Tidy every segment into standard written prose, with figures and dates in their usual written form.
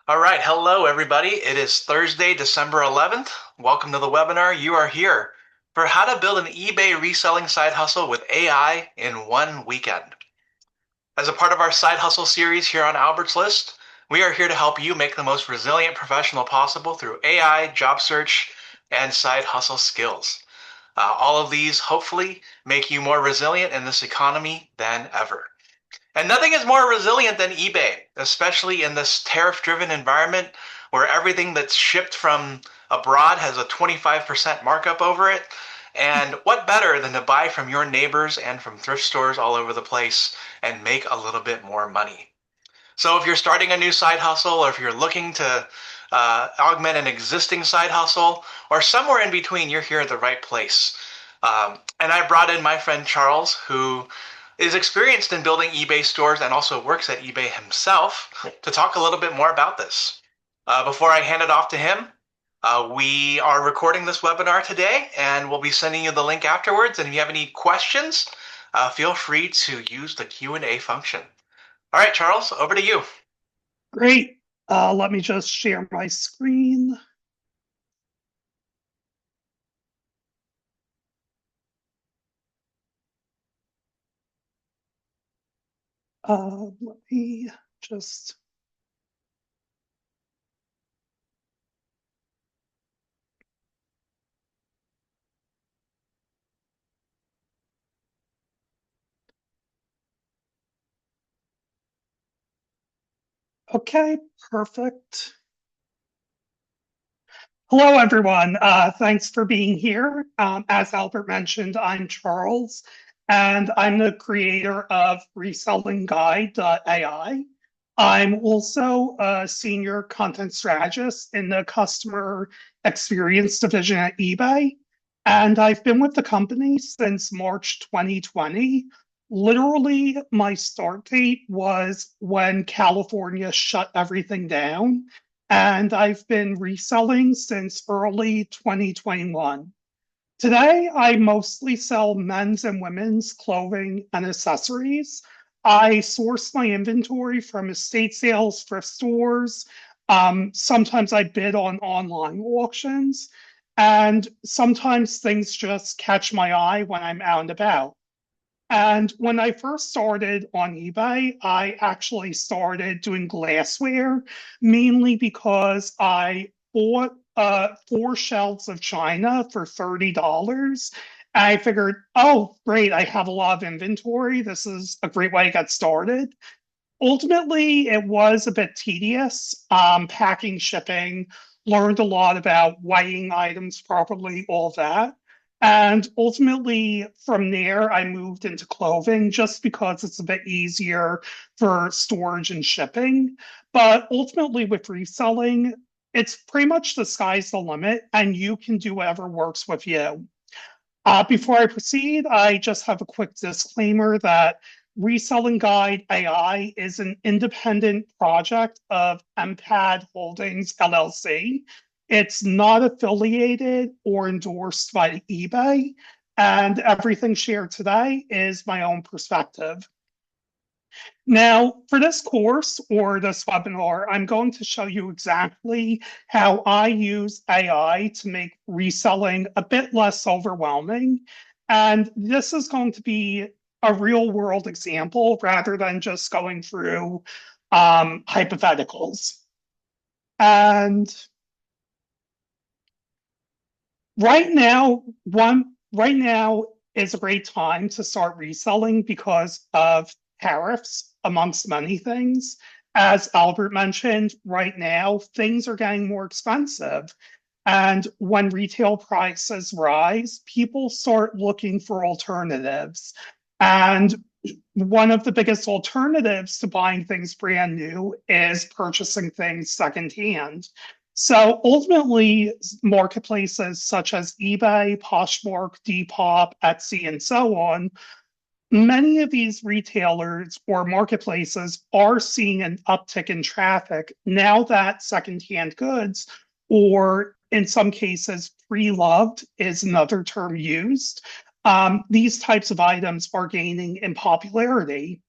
All right, hello everybody. It is Thursday, December 11th. Welcome to the webinar. You are here for how to build an eBay reselling side hustle with AI in one weekend. As a part of our side hustle series here on Albert's List, we are here to help you make the most resilient professional possible through AI, job search, and side hustle skills. All of these hopefully make you more resilient in this economy than ever. And nothing is more resilient than eBay, especially in this tariff-driven environment where everything that's shipped from abroad has a 25% markup over it. And what better than to buy from your neighbors and from thrift stores all over the place and make a little bit more money? So if you're starting a new side hustle, or if you're looking to augment an existing side hustle, or somewhere in between, you're here at the right place. And I brought in my friend Charles, who is experienced in building eBay stores and also works at eBay himself, to talk a little bit more about this. Before I hand it off to him, we are recording this webinar today, and we'll be sending you the link afterwards. And if you have any questions, feel free to use the Q&A function. All right, Charles, over to you. Great. Let me just share my screen. Let me just. Okay, perfect. Hello, everyone. Thanks for being here. As Albert mentioned, I'm Charles, and I'm the creator of Reselling Guide.ai. I'm also a senior content strategist in the customer experience division at eBay, and I've been with the company since March 2020. Literally, my start date was when California shut everything down, and I've been reselling since early 2021. Today, I mostly sell men's and women's clothing and accessories. I source my inventory from estate sales, thrift stores. Sometimes I bid on online auctions, and sometimes things just catch my eye when I'm out and about. And when I first started on eBay, I actually started doing glassware mainly because I bought four shelves of china for $30. I figured, oh, great, I have a lot of inventory. This is a great way to get started. Ultimately, it was a bit tedious, packing, shipping, learned a lot about weighing items properly, all that. And ultimately, from there, I moved into clothing just because it's a bit easier for storage and shipping. But ultimately, with reselling, it's pretty much the sky's the limit, and you can do whatever works with you. Before I proceed, I just have a quick disclaimer that Reselling Guide AI is an independent project of MPAD Holdings LLC. It's not affiliated or endorsed by eBay, and everything shared today is my own perspective. Now, for this course or this webinar, I'm going to show you exactly how I use AI to make reselling a bit less overwhelming. And this is going to be a real world example rather than just going through hypotheticals. And right now is a great time to start reselling because of tariffs, amongst many things. As Albert mentioned, right now things are getting more expensive. And when retail prices rise, people start looking for alternatives. And one of the biggest alternatives to buying things brand new is purchasing things secondhand. So ultimately, marketplaces such as eBay, Poshmark, Depop, Etsy, and so on, many of these retailers or marketplaces are seeing an uptick in traffic now that secondhand goods, or in some cases, pre-loved is another term used. These types of items are gaining in popularity.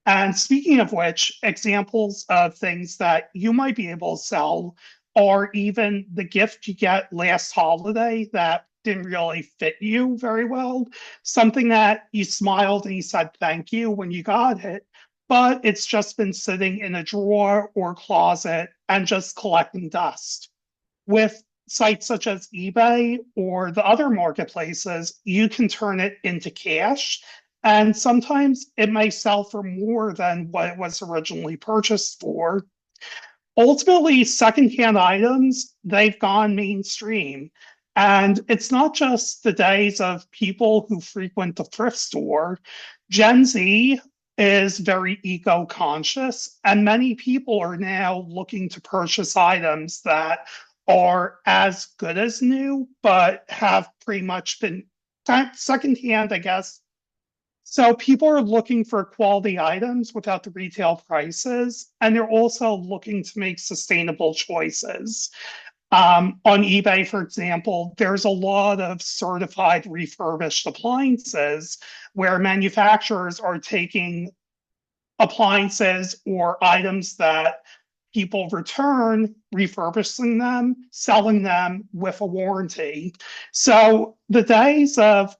And speaking of which, examples of things that you might be able to sell are even the gift you get last holiday that didn't really fit you very well, something that you smiled and you said thank you when you got it, but it's just been sitting in a drawer or closet and just collecting dust. With sites such as eBay or the other marketplaces, you can turn it into cash. And sometimes it may sell for more than what it was originally purchased for. Ultimately, secondhand items, they've gone mainstream. And it's not just the days of people who frequent the thrift store. Gen Z is very eco conscious, and many people are now looking to purchase items that are as good as new, but have pretty much been secondhand, I guess. So people are looking for quality items without the retail prices, and they're also looking to make sustainable choices. On eBay, for example, there's a lot of certified refurbished appliances where manufacturers are taking appliances or items that people return, refurbishing them, selling them with a warranty. So the days of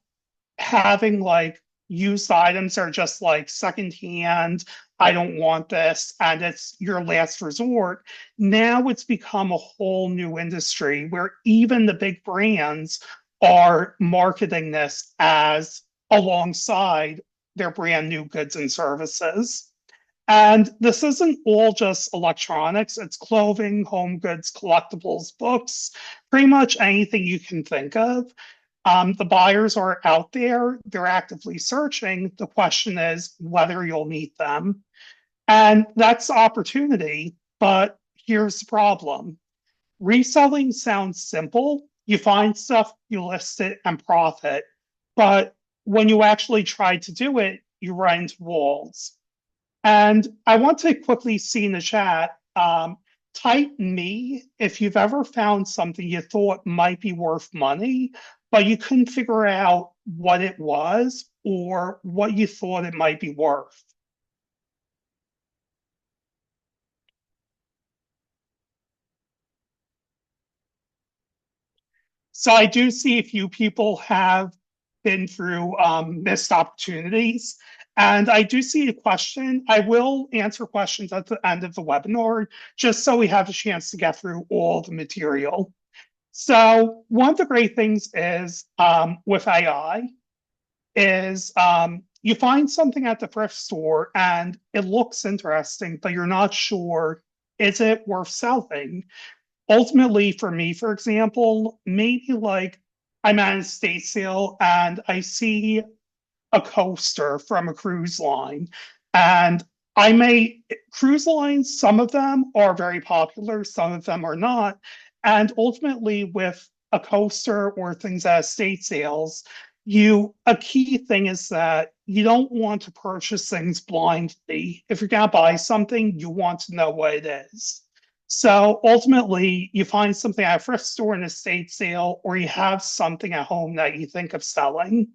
having like used items are just like secondhand, I don't want this, and it's your last resort. Now it's become a whole new industry where even the big brands are marketing this as alongside their brand new goods and services. And this isn't all just electronics, it's clothing, home goods, collectibles, books, pretty much anything you can think of. The buyers are out there, they're actively searching. The question is whether you'll meet them. And that's opportunity, but here's the problem. Reselling sounds simple. You find stuff, you list it, and profit. But when you actually try to do it, you run into walls. And I want to quickly see in the chat, type me if you've ever found something you thought might be worth money, but you couldn't figure out what it was or what you thought it might be worth. So I do see a few people have been through missed opportunities. And I do see a question. I will answer questions at the end of the webinar, just so we have a chance to get through all the material. So one of the great things is with AI is you find something at the thrift store and it looks interesting, but you're not sure, is it worth selling? Ultimately, for me, for example, maybe like I'm at an estate sale and I see a coaster from a cruise line. And I may, cruise lines, some of them are very popular, some of them are not. And ultimately, with a coaster or things at estate sales, a key thing is that you don't want to purchase things blindly. If you're going to buy something, you want to know what it is. So ultimately, you find something at a thrift store, an estate sale, or you have something at home that you think of selling.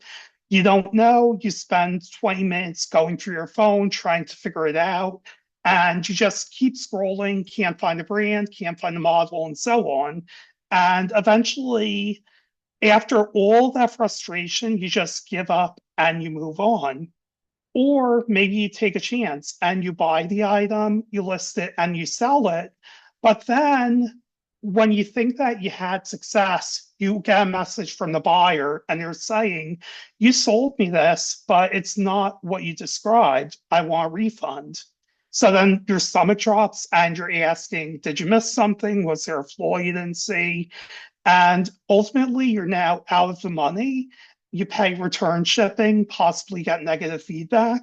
You don't know, you spend 20 minutes going through your phone trying to figure it out, and you just keep scrolling, can't find a brand, can't find a model, and so on. And eventually, after all that frustration, you just give up and you move on. Or maybe you take a chance and you buy the item, you list it, and you sell it. But then when you think that you had success, you get a message from the buyer and they're saying, you sold me this, but it's not what you described. I want a refund. So then your stomach drops and you're asking, did you miss something? Was there a flaw you didn't see? And ultimately, you're now out of the money. You pay return shipping, possibly get negative feedback.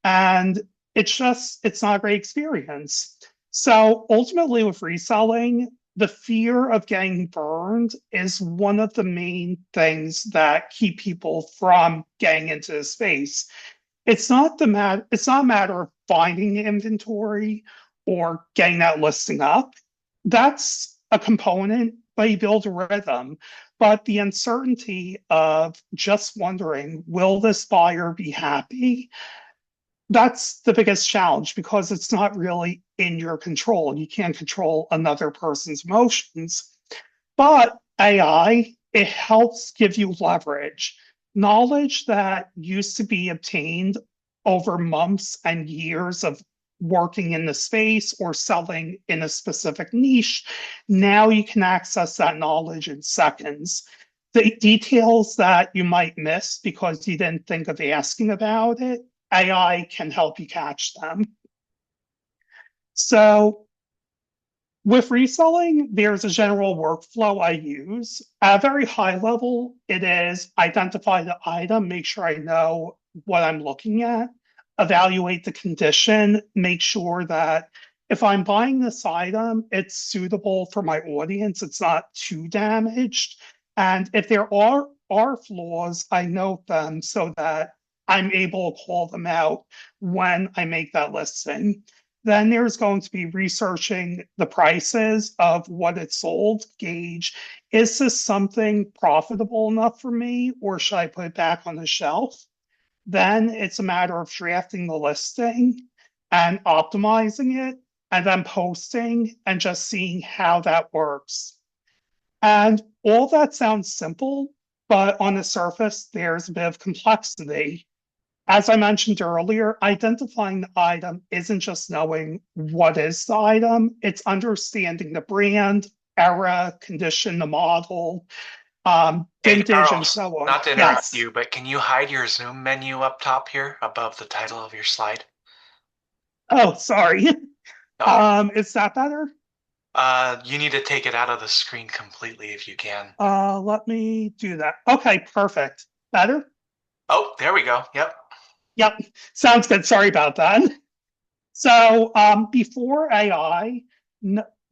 And it's not a great experience. So ultimately, with reselling, the fear of getting burned is one of the main things that keep people from getting into the space. It's not a matter of finding the inventory or getting that listing up. That's a component, but you build a rhythm. But the uncertainty of just wondering, will this buyer be happy? that's the biggest challenge because it's not really in your control. You can't control another person's emotions. But AI, it helps give you leverage, knowledge that used to be obtained over months and years of working in the space or selling in a specific niche. Now you can access that knowledge in seconds. The details that you might miss because you didn't think of asking about it, AI can help you catch them. So with reselling, there's a general workflow I use. At a very high level, it is identify the item, make sure I know what I'm looking at, evaluate the condition, make sure that if I'm buying this item, it's suitable for my audience, it's not too damaged. And if there are flaws, I note them so that I'm able to call them out when I make that listing. Then there's going to be researching the prices of what it's sold, gauge, is this something profitable enough for me or should I put it back on the shelf? Then it's a matter of drafting the listing and optimizing it and then posting and just seeing how that works. And all that sounds simple, but on the surface, there's a bit of complexity. As I mentioned earlier, identifying the item isn't just knowing what is the item, it's understanding the brand, era, condition, the model, Hey, vintage, and Charles, so on. not to interrupt Yes. you, but can you hide your Zoom menu up top here above the title of your slide? Oh, sorry. Okay. Is that better? You need to take it out of the screen completely if you can. Let me do that. Okay, perfect. Better? Oh, there we go. Yep. Yep. Sounds good. Sorry about that. So before AI,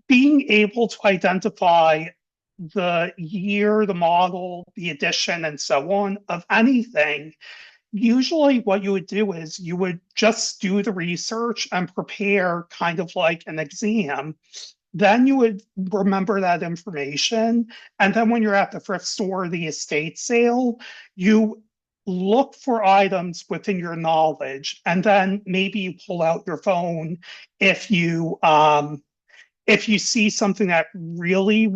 being able to identify the year, the model, the edition, and so on of anything, usually what you would do is you would just do the research and prepare kind of like an exam. Then you would remember that information. And then when you're at the thrift store or the estate sale, you look for items within your knowledge. And then maybe you pull out your phone if you see something that really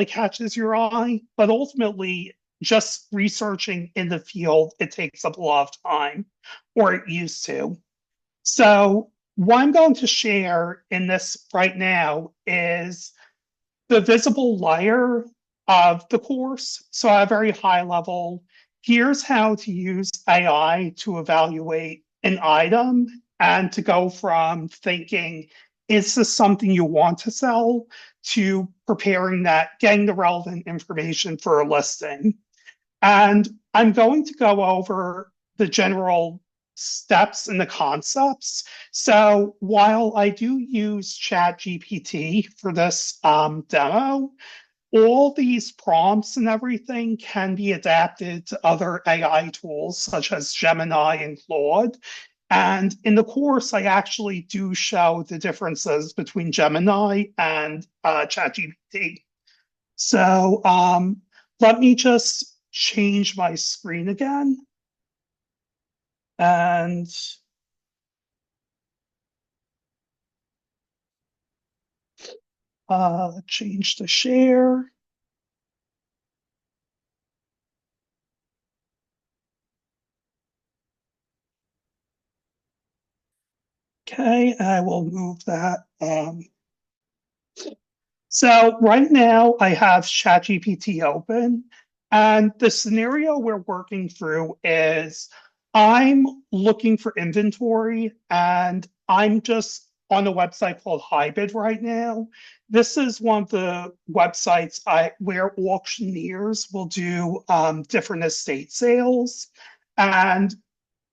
catches your eye. But ultimately, just researching in the field, it takes up a lot of time, or it used to. So, what I'm going to share in this right now is the visible layer of the course. So, at a very high level, here's how to use AI to evaluate an item and to go from thinking, is this something you want to sell, to preparing that, getting the relevant information for a listing. And I'm going to go over the general steps and the concepts. So while I do use ChatGPT for this demo, all these prompts and everything can be adapted to other AI tools such as Gemini and Claude. And in the course, I actually do show the differences between Gemini and ChatGPT. So let me just change my screen again and change the share. Okay, I will move that. So right now I have ChatGPT open, and the scenario we're working through is I'm looking for inventory, and I'm just on a website called Hybid right now. This is one of the websites where auctioneers will do different estate sales, and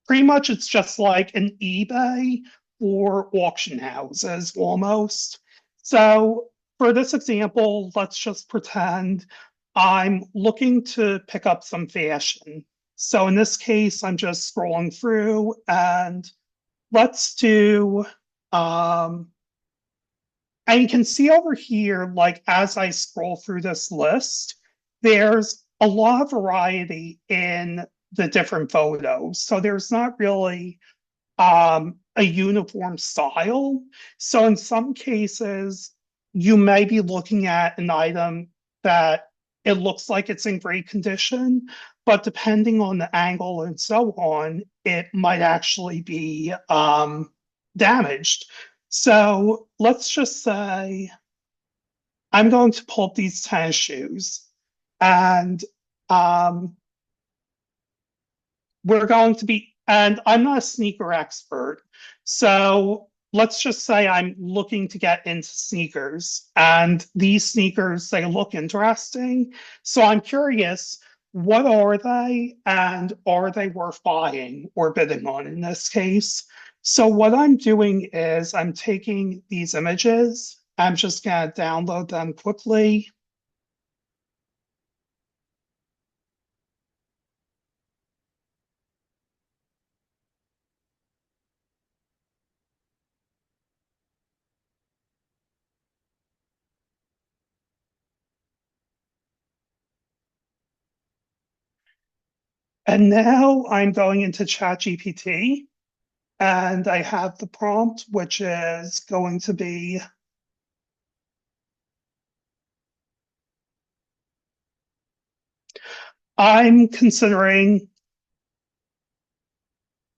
pretty much it's just like an eBay for auction houses almost. So for this example, let's just pretend I'm looking to pick up some fashion. So in this case, I'm just scrolling through and let's do, and you can see over here, like as I scroll through this list, there's a lot of variety in the different photos. So there's not really a uniform style. So in some cases, you may be looking at an item that it looks like it's in great condition, but depending on the angle and so on, it might actually be damaged. So let's just say I'm going to pull up these tennis shoes and um, we're going to be, and I'm not a sneaker expert. So let's just say I'm looking to get into sneakers and these sneakers, they look interesting. So I'm curious, what are they and are they worth buying or bidding on in this case? So what I'm doing is I'm taking these images. I'm just going to download them quickly. And now I'm going into ChatGPT. And I have the prompt, which is going to be I'm considering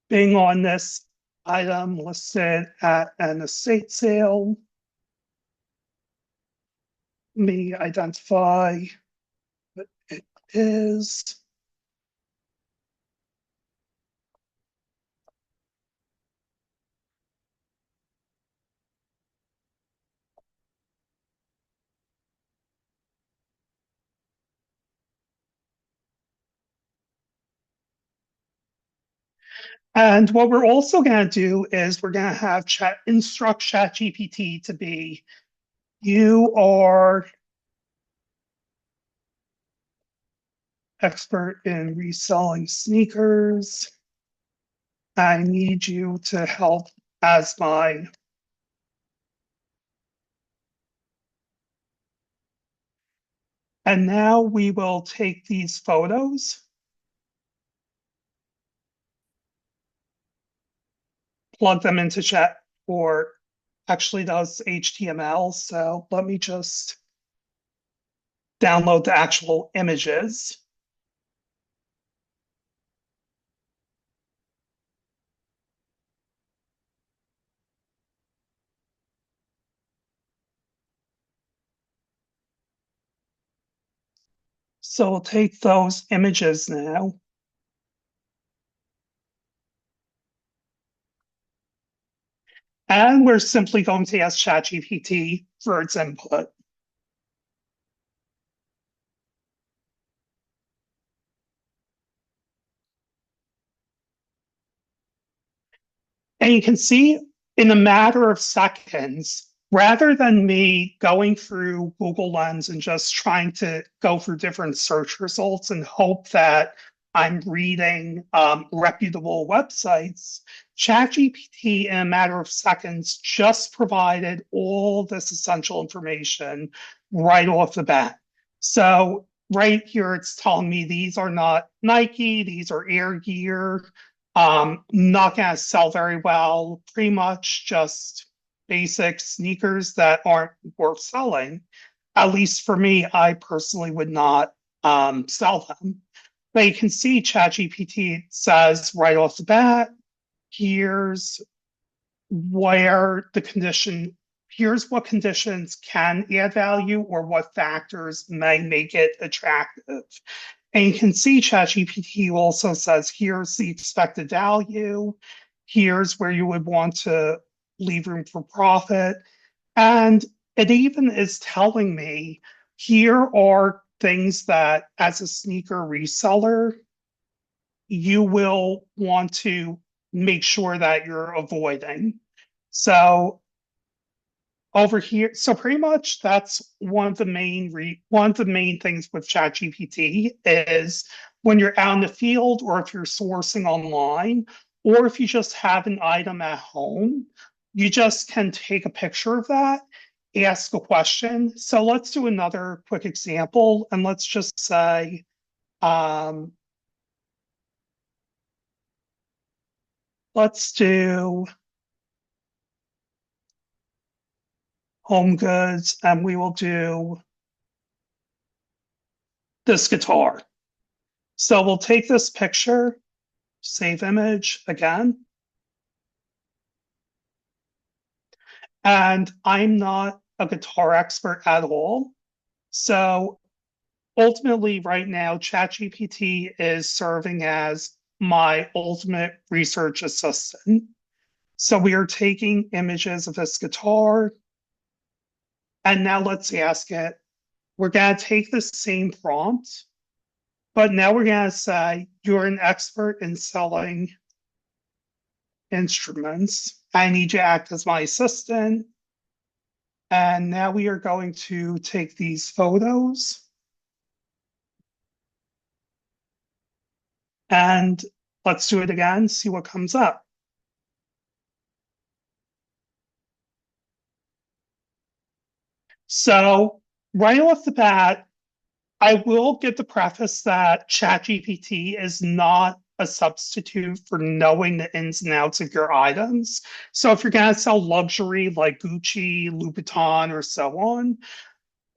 being on this item listed at an estate sale. Me identify what it is. And what we're also going to do is we're going to have chat instruct ChatGPT to be you are expert in reselling sneakers. I need you to help as my. And now we will take these photos, plug them into chat, or actually that was HTML. So let me just download the actual images. So we'll take those images now. And we're simply going to ask ChatGPT for its input. And you can see in a matter of seconds, rather than me going through Google Lens and just trying to go through different search results and hope that I'm reading reputable websites, ChatGPT in a matter of seconds just provided all this essential information right off the bat. So right here, it's telling me these are not Nike, these are Air Gear, not going to sell very well, pretty much just basic sneakers that aren't worth selling. At least for me, I personally would not sell them. But you can see ChatGPT says right off the bat, here's where the condition, here's what conditions can add value or what factors may make it attractive. And you can see ChatGPT also says, here's the expected value. Here's where you would want to leave room for profit. And it even is telling me here are things that as a sneaker reseller, you will want to make sure that you're avoiding. So over here, so pretty much that's one of the main things with ChatGPT is when you're out in the field or if you're sourcing online or if you just have an item at home, you just can take a picture of that, ask a question. So let's do another quick example and let's just say um, let's do home goods and we will do this guitar. So we'll take this picture, save image again. And I'm not a guitar expert at all. So ultimately, right now, ChatGPT is serving as my ultimate research assistant. So we are taking images of this guitar, and now let's ask it. We're going to take the same prompt, but now we're going to say, you're an expert in selling instruments. I need you to act as my assistant. And now we are going to take these photos and let's do it again, see what comes up. So right off the bat, I will give the preface that ChatGPT is not a substitute for knowing the ins and outs of your items. So if you're going to sell luxury like Gucci, Louboutin, or so on,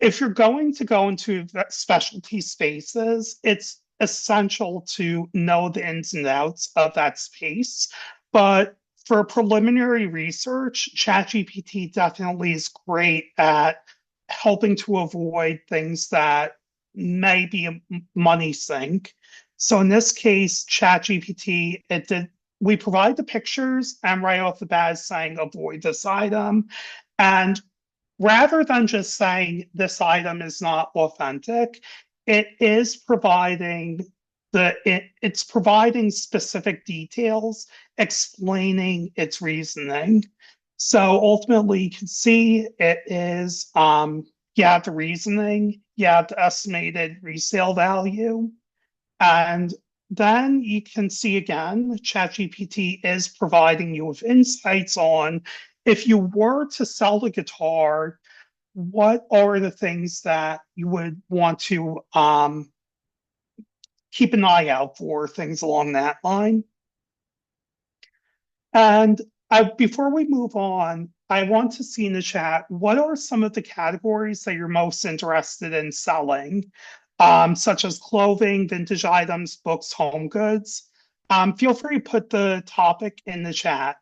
if you're going to go into specialty spaces, it's essential to know the ins and outs of that space. But for preliminary research, ChatGPT definitely is great at helping to avoid things that may be a money sink. So in this case, ChatGPT, it did we provide the pictures and right off the bat is saying avoid this item. And rather than just saying this item is not authentic, it is providing it's providing specific details explaining its reasoning. So ultimately, you can see it is you have the reasoning, you have the estimated resale value, and then you can see again, ChatGPT is providing you with insights on if you were to sell the guitar, what are the things that you would want to keep an eye out for, things along that line. And before we move on, I want to see in the chat, what are some of the categories that you're most interested in selling, such as clothing, vintage items, books, home goods? Feel free to put the topic in the chat.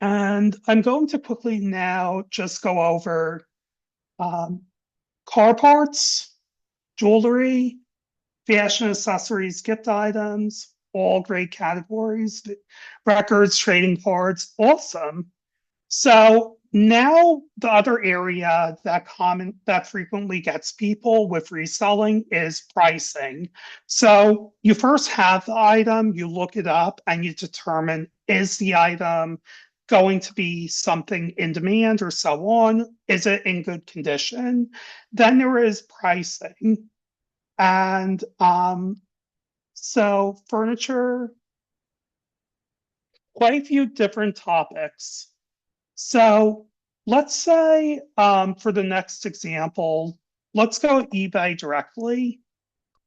And I'm going to quickly now just go over um, car parts, jewelry, fashion accessories, gift items, all great categories. Records, trading cards, awesome. So now the other area that frequently gets people with reselling is pricing. So you first have the item, you look it up, and you determine is the item going to be something in demand or so on? Is it in good condition? Then there is pricing. And so furniture, quite a few different topics. So let's say for the next example, let's go eBay directly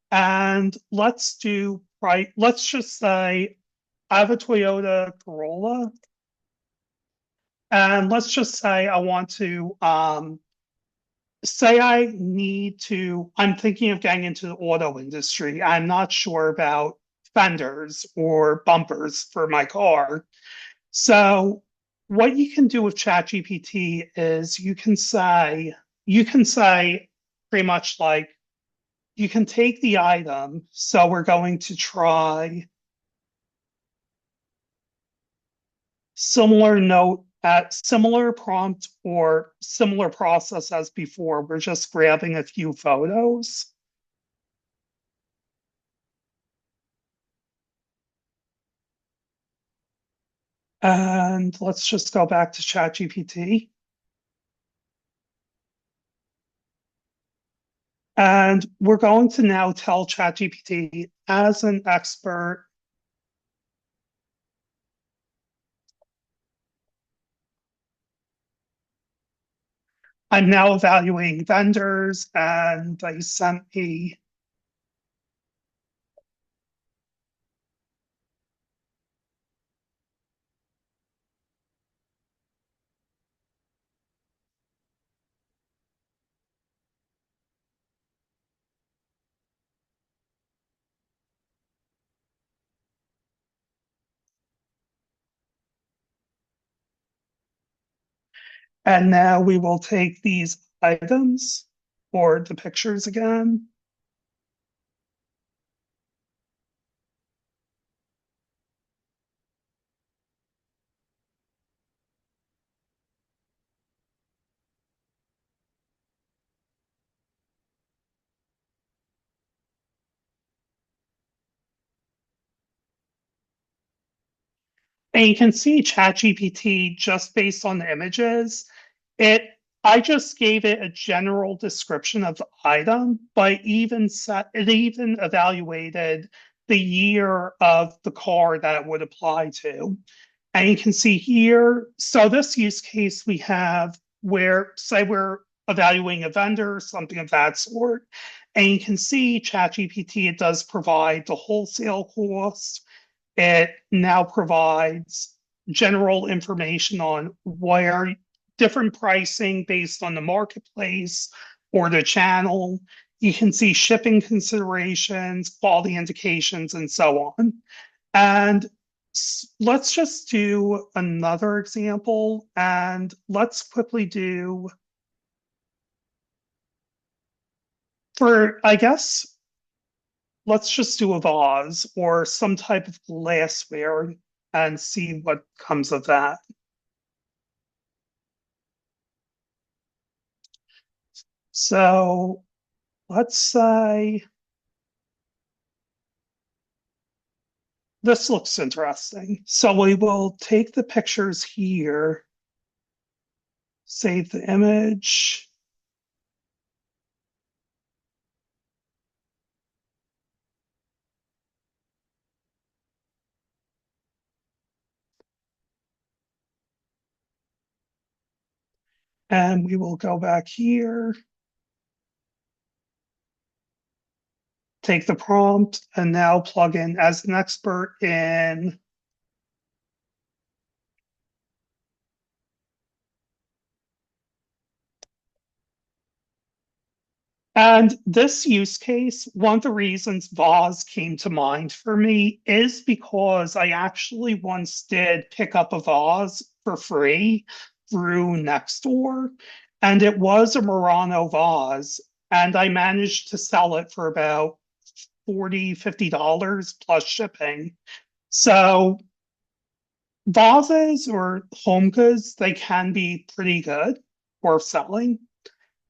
and let's do right. Let's just say I have a Toyota Corolla and let's just say I want to say I'm thinking of getting into the auto industry. I'm not sure about fenders or bumpers for my car. So what you can do with ChatGPT is you can say pretty much like you can take the item. So we're going to try similar note at similar prompt or similar process as before. We're just grabbing a few photos. And let's just go back to ChatGPT. And we're going to now tell ChatGPT as an expert I'm now evaluating vendors, and they sent me, and now we will take these items or the pictures again. And you can see ChatGPT just based on the images. It I just gave it a general description of the item, but it even evaluated the year of the car that it would apply to. And you can see here, so this use case we have where, say we're evaluating a vendor, something of that sort. And you can see ChatGPT, it does provide the wholesale cost. It now provides general information on where different pricing based on the marketplace or the channel. You can see shipping considerations, quality indications, and so on. And let's just do another example and let's quickly do I guess, let's just do a vase or some type of glassware and see what comes of that. So let's say this looks interesting. So we will take the pictures here, save the image, and we will go back here, take the prompt, and now plug in as an expert in. And this use case, one of the reasons Voz came to mind for me is because I actually once did pick up a vase for free through Nextdoor, and it was a Murano vase, and I managed to sell it for about $40, $50 plus shipping. So vases or home goods, they can be pretty good for selling.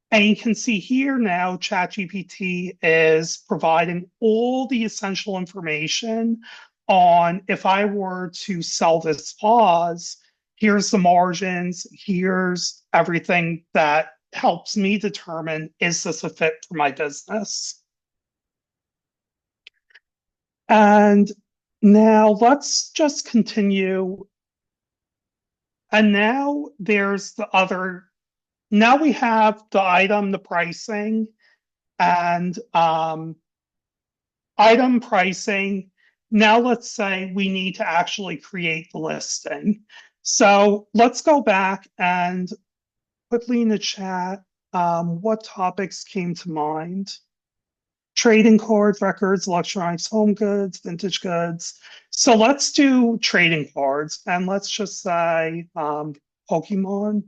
And you can see here now, ChatGPT is providing all the essential information on if I were to sell this vase, here's the margins, here's everything that helps me determine is this a fit for my business. And now let's just continue. And now there's the other, now we have the item, the pricing, and item pricing. Now let's say we need to actually create the listing. So let's go back and quickly in the chat, what topics came to mind? Trading cards, records, electronics, home goods, vintage goods. So let's do trading cards and let's just say Pokemon.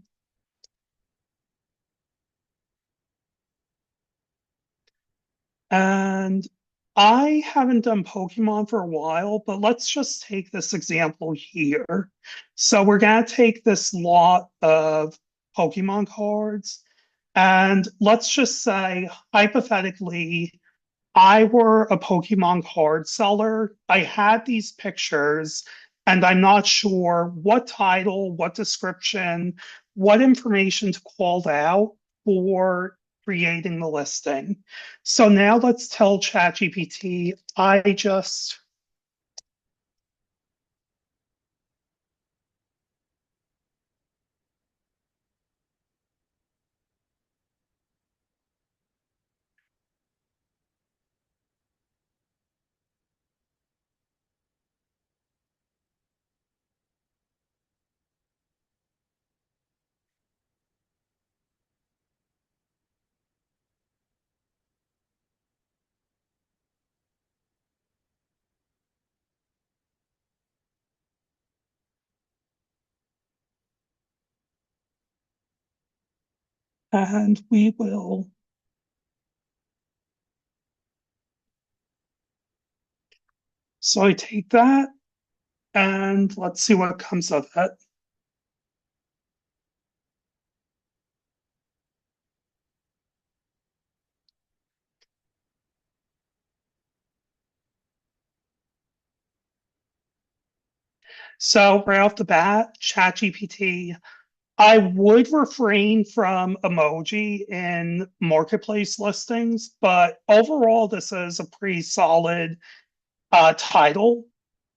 And I haven't done Pokemon for a while, but let's just take this example here. So we're going to take this lot of Pokemon cards, and let's just say, hypothetically, I were a Pokemon card seller. I had these pictures, and I'm not sure what title, what description, what information to call out for creating the listing. So now let's tell ChatGPT, And we will, so I take that and let's see what comes of it. So right off the bat, ChatGPT, I would refrain from emoji in marketplace listings, but overall, this is a pretty solid title.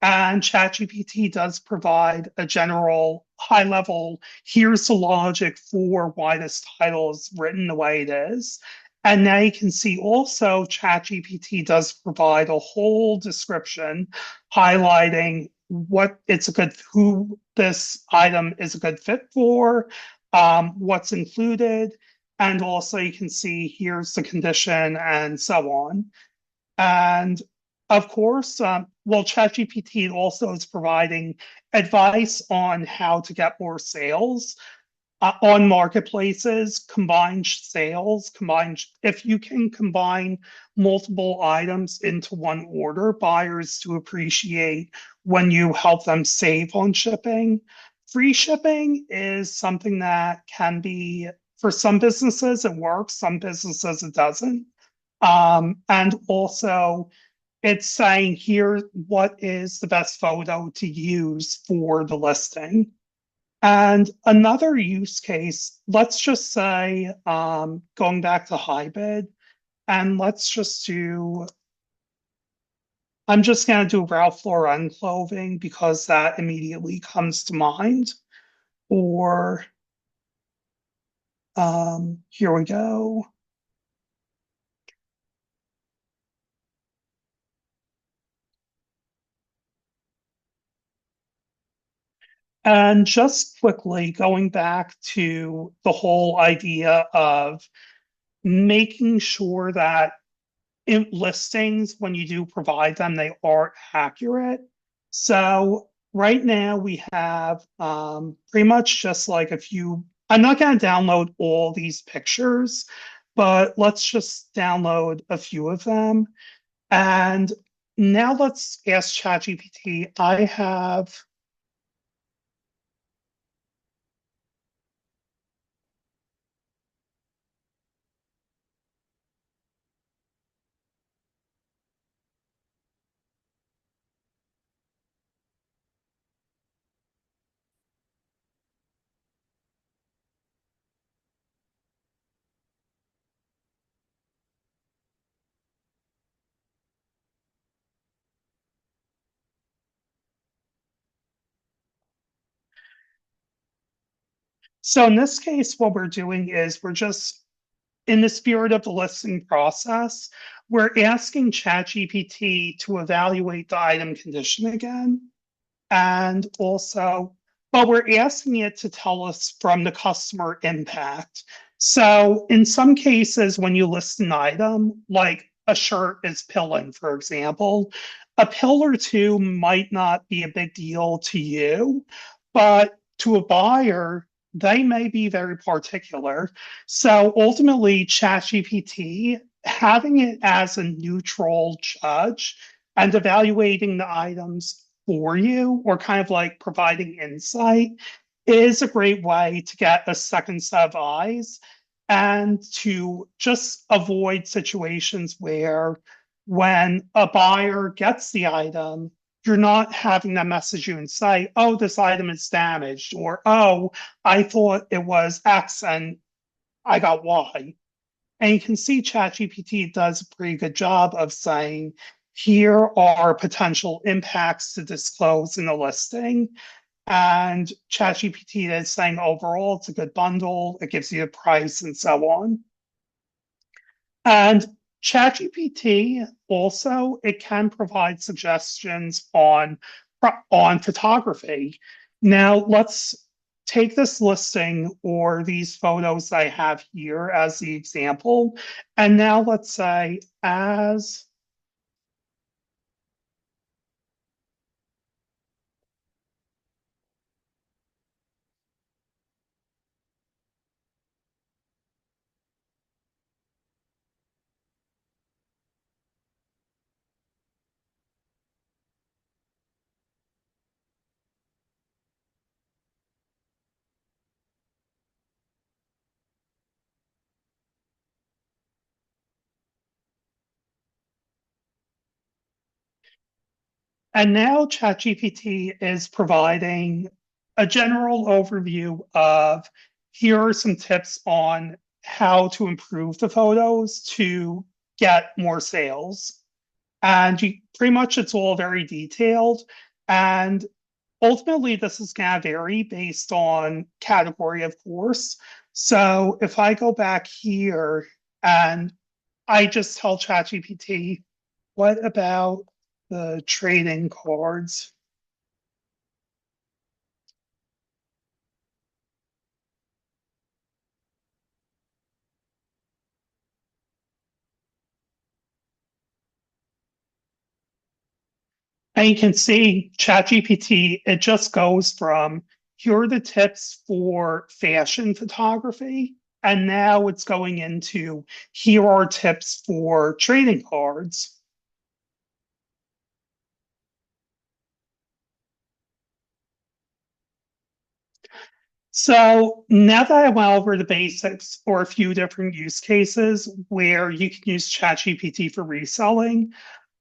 And ChatGPT does provide a general high level, here's the logic for why this title is written the way it is. And now you can see also ChatGPT does provide a whole description highlighting what it's a good, who this item is a good fit for, what's included. And also you can see here's the condition and so on. And of course, well, ChatGPT also is providing advice on how to get more sales on marketplaces, combined sales, combined, if you can combine multiple items into one order, buyers do appreciate when you help them save on shipping. Free shipping is something that can be, for some businesses, it works, some businesses, it doesn't. And also, it's saying here what is the best photo to use for the listing. And another use case, let's just say, going back to hybrid, and let's just do, I'm just going to do Ralph Lauren clothing because that immediately comes to mind. Or here we go. And just quickly going back to the whole idea of making sure that in listings, when you do provide them, they are accurate. So right now we have pretty much just like a few. I'm not going to download all these pictures, but let's just download a few of them. And now let's ask ChatGPT. I have so in this case, what we're doing is we're just in the spirit of the listing process, we're asking ChatGPT to evaluate the item condition again. And also, but we're asking it to tell us from the customer impact. So in some cases, when you list an item, like a shirt is pilling, for example, a pill or two might not be a big deal to you, but to a buyer, they may be very particular. So ultimately, ChatGPT, having it as a neutral judge and evaluating the items for you or kind of like providing insight is a great way to get a second set of eyes and to just avoid situations where when a buyer gets the item, you're not having them message you and say, oh, this item is damaged, or oh, I thought it was X and I got Y. And you can see ChatGPT does a pretty good job of saying, here are potential impacts to disclose in a listing. And ChatGPT is saying overall, it's a good bundle, it gives you a price and so on. And ChatGPT also, it can provide suggestions on photography. Now let's take this listing or these photos I have here as the example. And now let's say as And now ChatGPT is providing a general overview of here are some tips on how to improve the photos to get more sales. And pretty much it's all very detailed. And ultimately, this is going to vary based on category, of course. So if I go back here and I just tell ChatGPT, what about the trading cards? And you can see ChatGPT, it just goes from here are the tips for fashion photography. And now it's going into here are tips for trading cards. So now that I went over the basics for a few different use cases where you can use ChatGPT for reselling,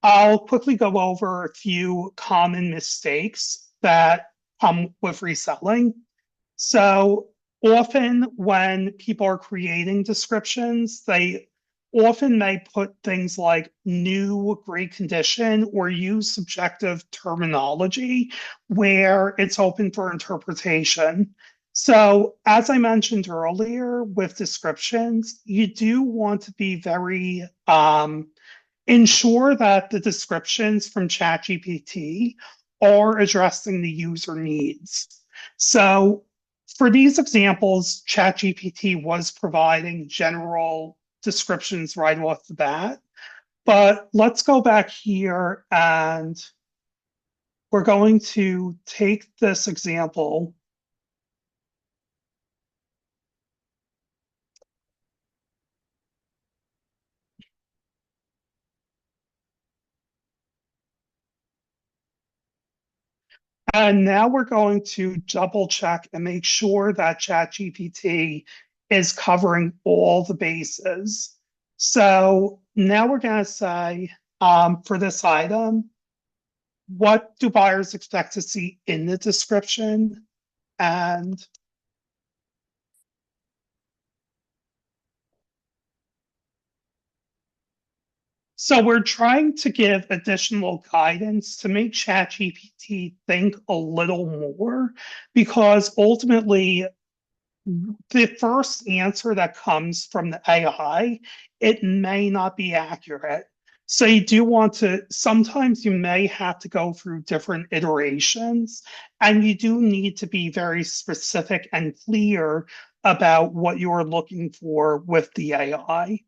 I'll quickly go over a few common mistakes that come with reselling. So often when people are creating descriptions, they often may put things like new, great condition, or use subjective terminology where it's open for interpretation. So, as I mentioned earlier, with descriptions, you do want to be very ensure that the descriptions from ChatGPT are addressing the user needs. So for these examples, ChatGPT was providing general descriptions right off the bat. But let's go back here and we're going to take this example. And now we're going to double check and make sure that ChatGPT is covering all the bases. So now we're going to say for this item, what do buyers expect to see in the description? And so we're trying to give additional guidance to make ChatGPT think a little more because ultimately the first answer that comes from the AI, it may not be accurate. So you do want to, sometimes you may have to go through different iterations, and you do need to be very specific and clear about what you're looking for with the AI.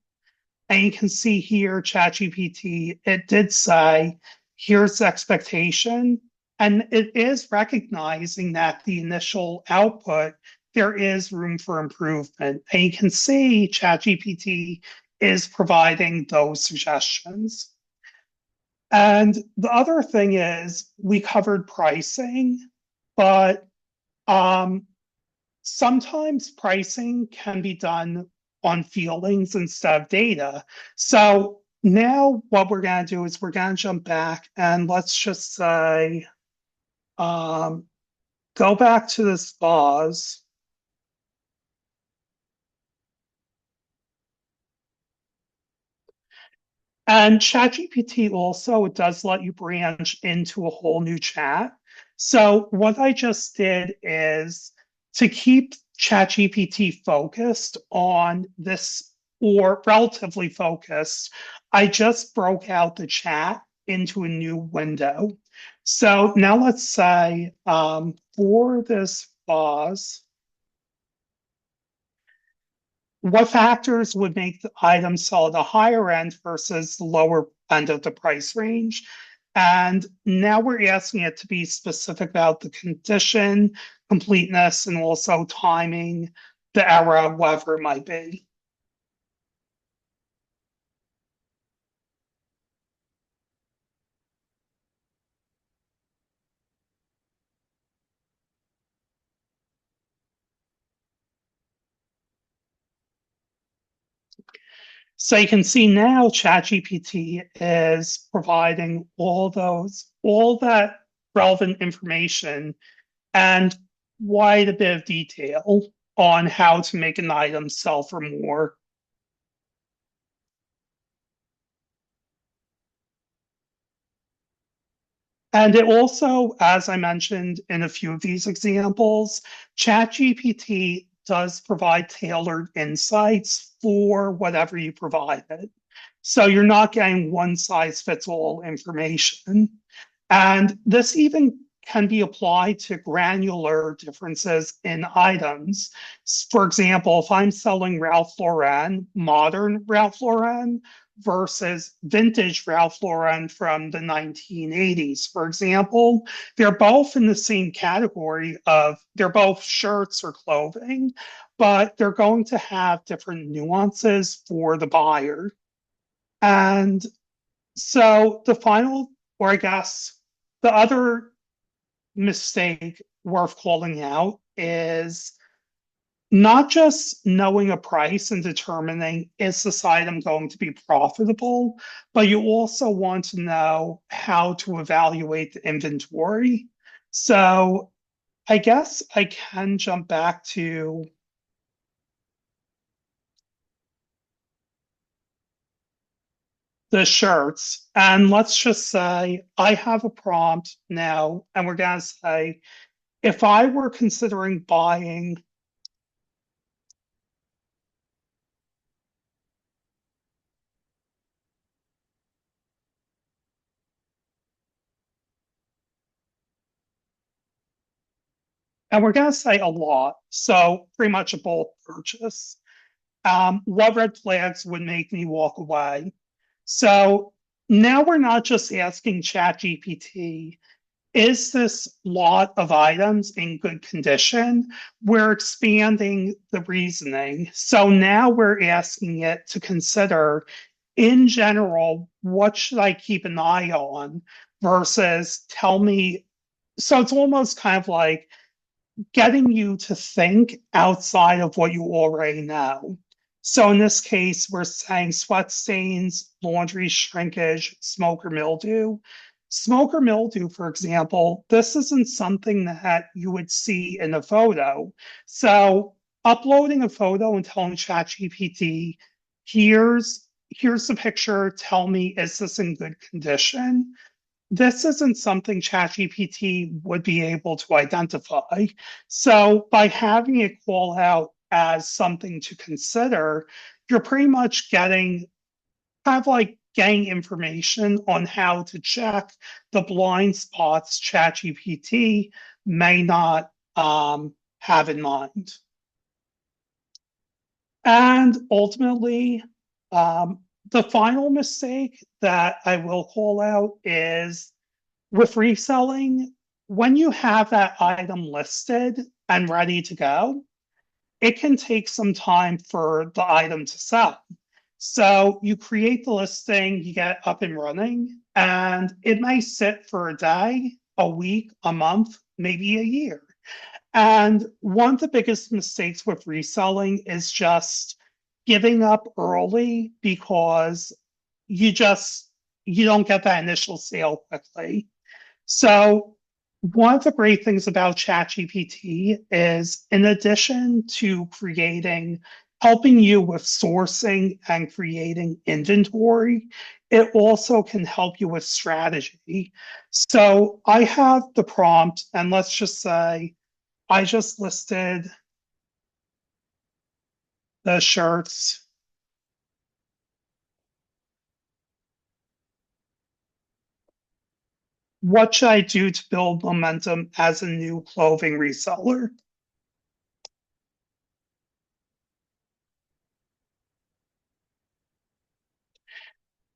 And you can see here, ChatGPT, it did say, here's the expectation. And it is recognizing that the initial output, there is room for improvement. And you can see ChatGPT is providing those suggestions. And the other thing is, we covered pricing, but um, sometimes pricing can be done on feelings instead of data. So now what we're going to do is we're going to jump back and let's just say, um, go back to this vase. And ChatGPT also, it does let you branch into a whole new chat. So what I just did is to keep ChatGPT focused on this or relatively focused, I just broke out the chat into a new window. So now let's say for this pause, what factors would make the item sell at the higher end versus the lower end of the price range? And now we're asking it to be specific about the condition, completeness, and also timing, the era, whatever it might be. So you can see now ChatGPT is providing all that relevant information and quite a bit of detail on how to make an item sell for more. And it also, as I mentioned in a few of these examples, ChatGPT does provide tailored insights for whatever you provide it. So you're not getting one size fits all information. And this even can be applied to granular differences in items. For example, if I'm selling Ralph Lauren, modern Ralph Lauren, versus vintage Ralph Lauren from the 1980s, for example, they're both in the same category of they're both shirts or clothing, but they're going to have different nuances for the buyer. And so the final, or I guess the other mistake worth calling out is not just knowing a price and determining is this item going to be profitable, but you also want to know how to evaluate the inventory. So I guess I can jump back to the shirts. And let's just say I have a prompt now, and we're going to say, if I were considering buying, and we're going to say a lot, so pretty much a bulk purchase, what red flags would make me walk away? So now we're not just asking ChatGPT, is this lot of items in good condition? We're expanding the reasoning. So now we're asking it to consider, in general, what should I keep an eye on versus tell me. So it's almost kind of like getting you to think outside of what you already know. So in this case, we're saying sweat stains, laundry shrinkage, smoke or mildew. Smoke or mildew, for example, this isn't something that you would see in a photo. So uploading a photo and telling ChatGPT, here's the picture, tell me, is this in good condition? This isn't something ChatGPT would be able to identify. So by having it call out as something to consider, you're pretty much getting kind of like getting information on how to check the blind spots ChatGPT may not have in mind. And ultimately, the final mistake that I will call out is with reselling, when you have that item listed and ready to go, it can take some time for the item to sell. So you create the listing, you get up and running, and it may sit for a day, a week, a month, maybe a year. And one of the biggest mistakes with reselling is just giving up early because you just you don't get that initial sale quickly. So one of the great things about ChatGPT is in addition to helping you with sourcing and creating inventory, it also can help you with strategy. So I have the prompt, and let's just say I just listed the shirts. What should I do to build momentum as a new clothing reseller?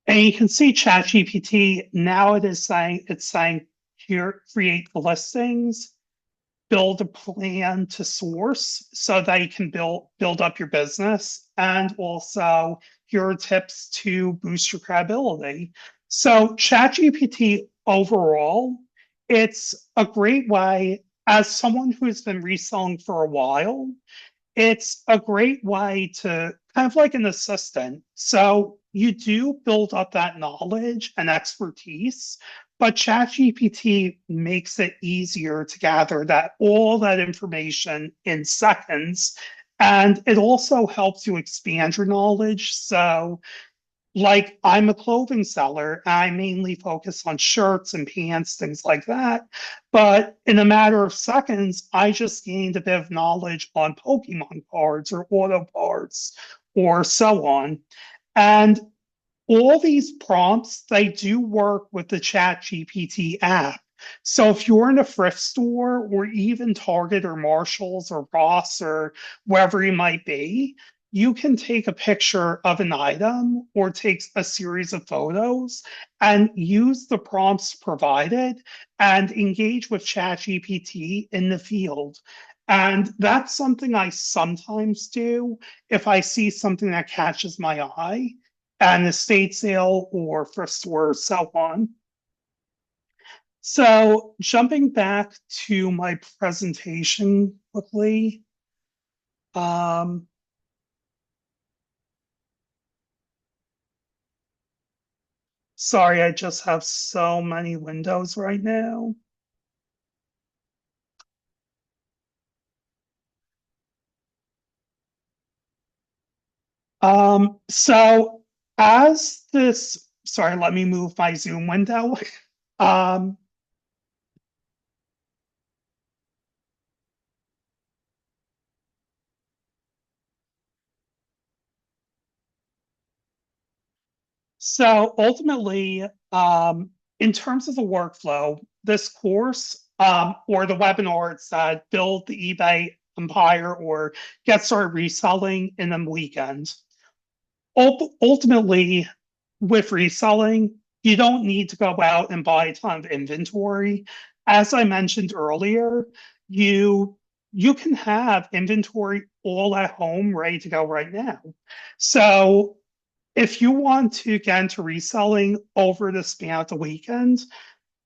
And you can see ChatGPT now it's saying here create the listings, build a plan to source so that you can build up your business, and also here are tips to boost your credibility. So ChatGPT overall, it's a great way as someone who's been reselling for a while. It's a great way to kind of like an assistant. So you do build up that knowledge and expertise, but ChatGPT makes it easier to gather that all that information in seconds. And it also helps you expand your knowledge. So like I'm a clothing seller. I mainly focus on shirts and pants, things like that. But in a matter of seconds, I just gained a bit of knowledge on Pokemon cards or auto parts or so on. And all these prompts, they do work with the Chat GPT app. So if you're in a thrift store or even Target or Marshalls or Ross or wherever you might be, you can take a picture of an item or take a series of photos and use the prompts provided and engage with ChatGPT in the field. And that's something I sometimes do if I see something that catches my eye an estate sale or thrift store, so on. So jumping back to my presentation quickly. Um, Sorry, I just have so many windows right now. So as this, sorry, let me move my Zoom window. Um, So ultimately, in terms of the workflow, this course or the webinars that build the eBay empire or get started reselling in a weekend. Ultimately, with reselling, you don't need to go out and buy a ton of inventory. As I mentioned earlier, you you can have inventory all at home ready to go right now. So if you want to get into reselling over the span of the weekend,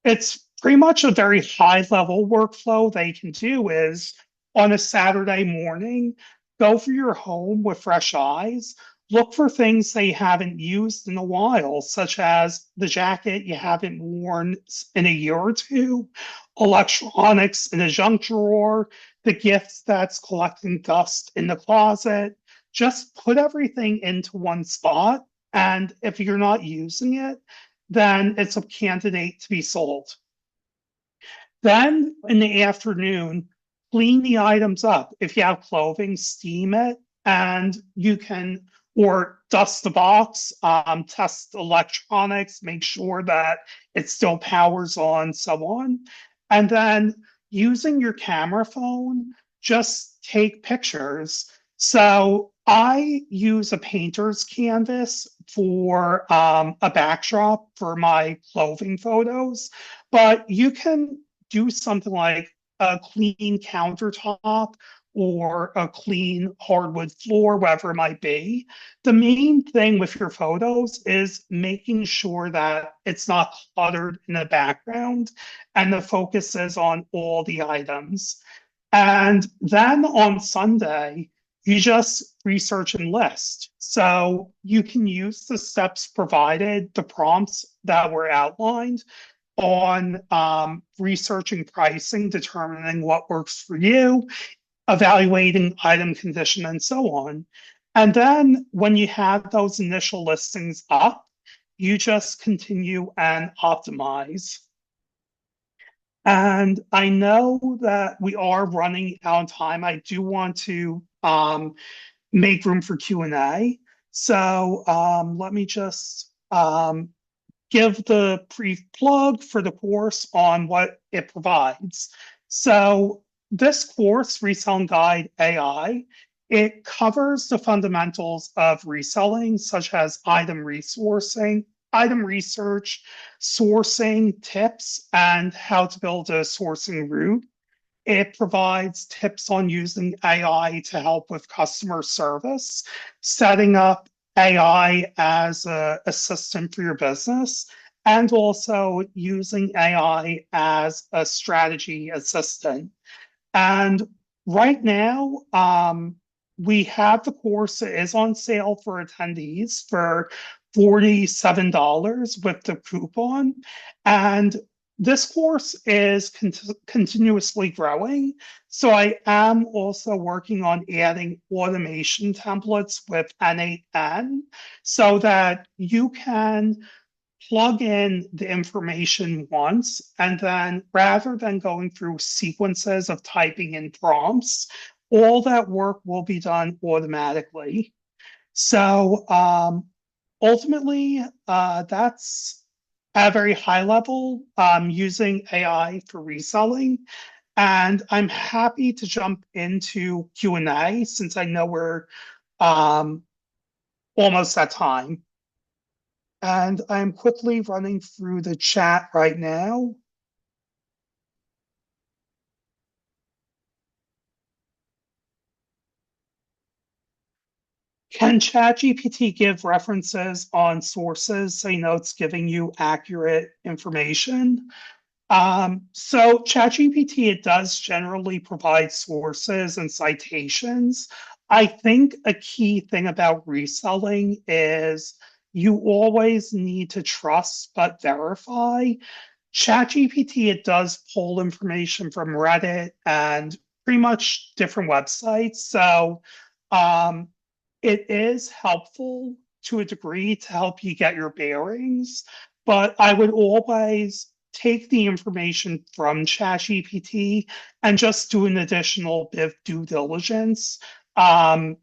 it's pretty much a very high level workflow they can do is on a Saturday morning, go through your home with fresh eyes, look for things they haven't used in a while, such as the jacket you haven't worn in a year or two, electronics in a junk drawer, the gifts that's collecting dust in the closet. Just put everything into one spot. And if you're not using it, then it's a candidate to be sold. Then in the afternoon, clean the items up. If you have clothing, steam it, and you can, or dust the box, test electronics, make sure that it still powers on, so on. And then using your camera phone, just take pictures. So I use a painter's canvas for a backdrop for my clothing photos, but you can do something like a clean countertop or a clean hardwood floor, whatever it might be. The main thing with your photos is making sure that it's not cluttered in the background and the focus is on all the items. And then on Sunday, you just research and list. So you can use the steps provided, the prompts that were outlined on researching pricing, determining what works for you, evaluating item condition, and so on. And then when you have those initial listings up, you just continue and optimize. And I know that we are running out of time. I do want to make room for Q&A. So let me just give the brief plug for the course on what it provides. So this course, Reselling Guide AI, it covers the fundamentals of reselling, such as item resourcing, item research, sourcing tips, and how to build a sourcing route. It provides tips on using AI to help with customer service, setting up AI as an assistant for your business, and also using AI as a strategy assistant. And right now, we have the course that is on sale for attendees for $47 with the coupon. And this course is continuously growing. So I am also working on adding automation templates with N8N so that you can plug in the information once, and then rather than going through sequences of typing in prompts, all that work will be done automatically. So ultimately, that's at a very high level using AI for reselling. And I'm happy to jump into Q&A since I know we're um, almost at time. And I'm quickly running through the chat right now. Can ChatGPT give references on sources so you know it's giving you accurate information? So ChatGPT, it does generally provide sources and citations. I think a key thing about reselling is you always need to trust but verify. ChatGPT, it does pull information from Reddit and pretty much different websites. So um, it is helpful to a degree to help you get your bearings, but I would always take the information from ChatGPT and just do an additional bit of due diligence. Um,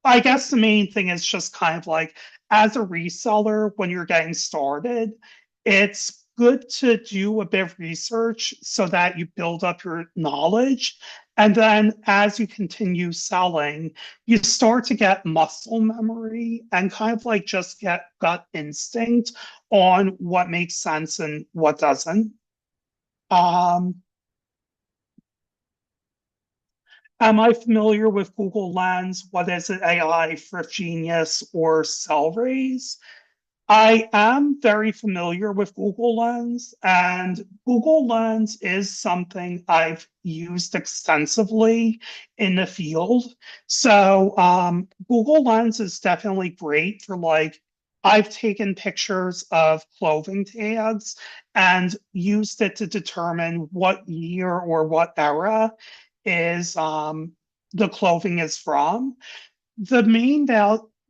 I guess the main thing is just kind of like as a reseller, when you're getting started, it's good to do a bit of research so that you build up your knowledge. And then as you continue selling, you start to get muscle memory and kind of like just get gut instinct on what makes sense and what doesn't. Um, am I familiar with Google Lens? What is it, AI, Thrift Genius, or Sellraise? I am very familiar with Google Lens, and Google Lens is something I've used extensively in the field. So, Google Lens is definitely great for like, I've taken pictures of clothing tags and used it to determine what year or what era is the clothing is from.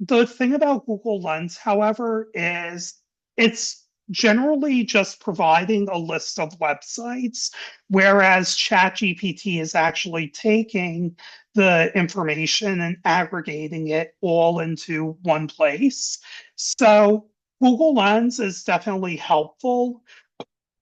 The thing about Google Lens, however, is it's generally just providing a list of websites, whereas ChatGPT is actually taking the information and aggregating it all into one place. So Google Lens is definitely helpful.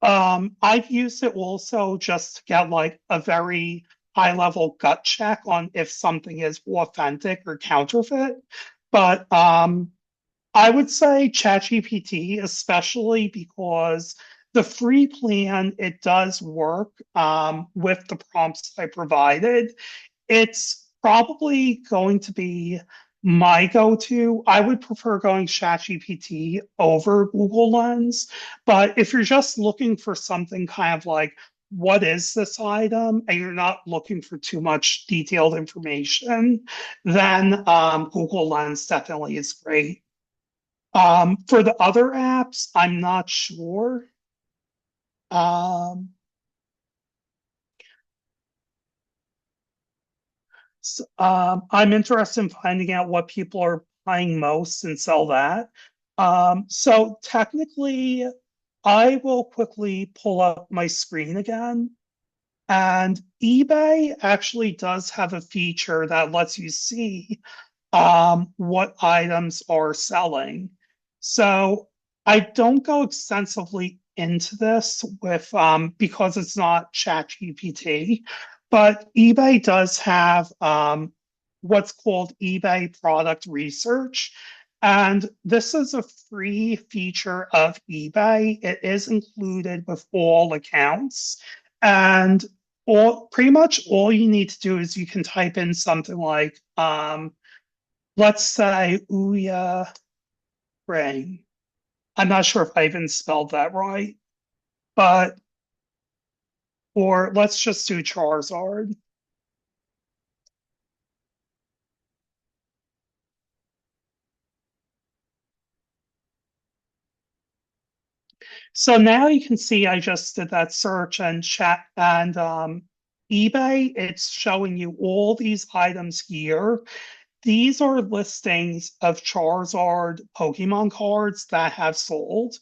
I've used it also just to get like a very high level gut check on if something is authentic or counterfeit. But I would say ChatGPT, especially because the free plan, it does work with the prompts I provided. It's probably going to be my go-to. I would prefer going ChatGPT over Google Lens, but if you're just looking for something kind of like, what is this item? And you're not looking for too much detailed information, then Google Lens definitely is great. For the other apps, I'm not sure. Um, I'm interested in finding out what people are buying most and sell that. So technically, I will quickly pull up my screen again. And eBay actually does have a feature that lets you see what items are selling. So I don't go extensively into this with because it's not ChatGPT, but eBay does have what's called eBay product research. And this is a free feature of eBay. It is included with all accounts. And pretty much all you need to do is you can type in something like let's say Ouya Ring. I'm not sure if I even spelled that right, but or let's just do Charizard. So now you can see I just did that search and chat and eBay. It's showing you all these items here. These are listings of Charizard Pokemon cards that have sold.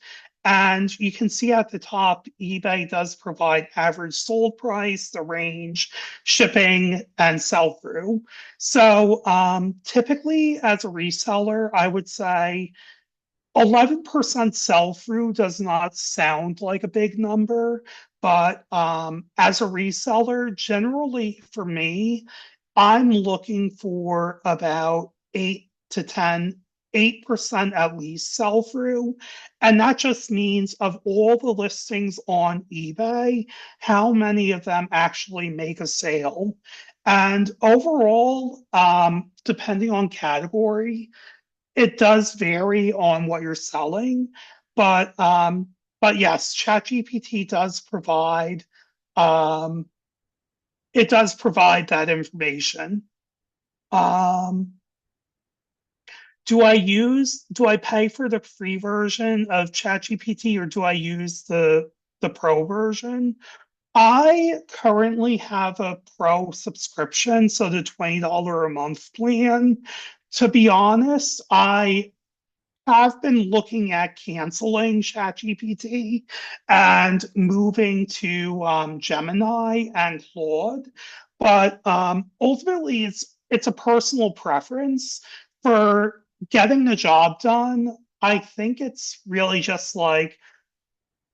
And you can see at the top, eBay does provide average sold price, the range, shipping, and sell through. So typically, as a reseller, I would say 11% sell through does not sound like a big number, but as a reseller, generally for me, I'm looking for about 8% at least sell through. And that just means of all the listings on eBay, how many of them actually make a sale. And overall, depending on category, it does vary on what you're selling, but yes, ChatGPT does provide um, it does provide that information. Um, do I pay for the free version of ChatGPT or do I use the pro version? I currently have a pro subscription, so the $20 a month plan. To be honest, I've been looking at canceling ChatGPT and moving to Gemini and Claude, but ultimately it's a personal preference for getting the job done. I think it's really just like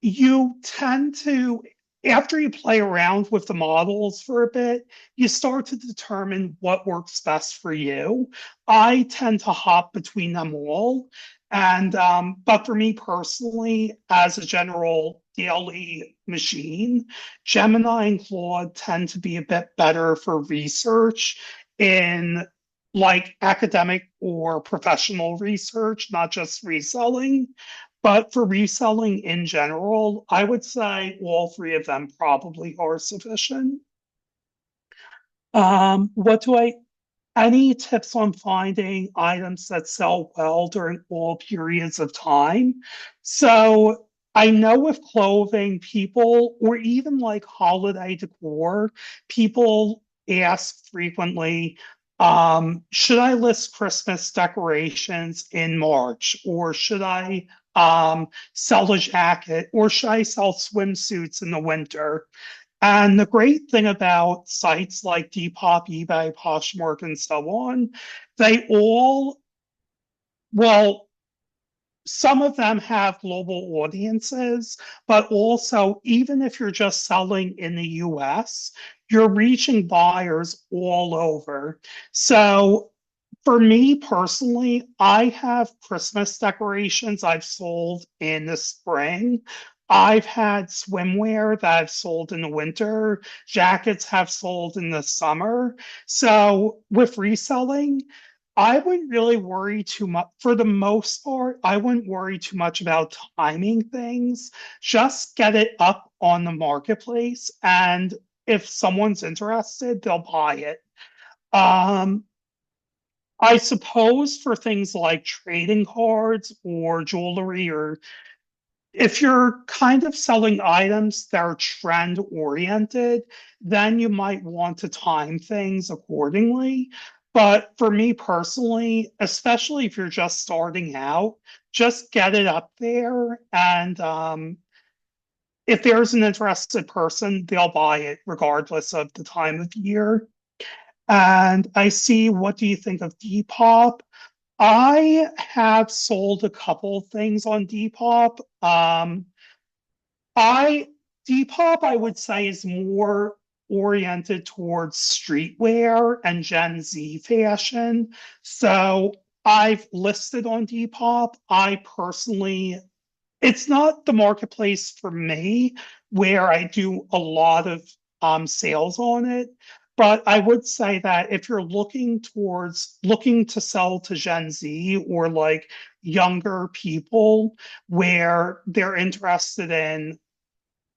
you tend to, after you play around with the models for a bit, you start to determine what works best for you. I tend to hop between them all. And, but for me personally, as a general daily machine, Gemini and Claude tend to be a bit better for research in like academic or professional research, not just reselling. But for reselling in general, I would say all three of them probably are sufficient. What do I, any tips on finding items that sell well during all periods of time? So I know with clothing, people, or even like holiday decor, people ask frequently, should I list Christmas decorations in March, or should I sell a jacket, or should I sell swimsuits in the winter? And the great thing about sites like Depop, eBay, Poshmark, and so on, they all, well, some of them have global audiences, but also, even if you're just selling in the US, you're reaching buyers all over. So for me personally, I have Christmas decorations I've sold in the spring. I've had swimwear that I've sold in the winter. Jackets have sold in the summer. So with reselling, I wouldn't really worry too much. For the most part, I wouldn't worry too much about timing things. Just get it up on the marketplace. And if someone's interested, they'll buy it. Um, I suppose for things like trading cards or jewelry, or if you're kind of selling items that are trend oriented, then you might want to time things accordingly. But for me personally, especially if you're just starting out, just get it up there. And if there's an interested person, they'll buy it regardless of the time of year. And I see, what do you think of Depop? I have sold a couple things on Depop. I Depop, I would say, is more oriented towards streetwear and Gen Z fashion. So I've listed on Depop. I personally, it's not the marketplace for me where I do a lot of sales on it. But I would say that if you're looking to sell to Gen Z or like younger people where they're interested in,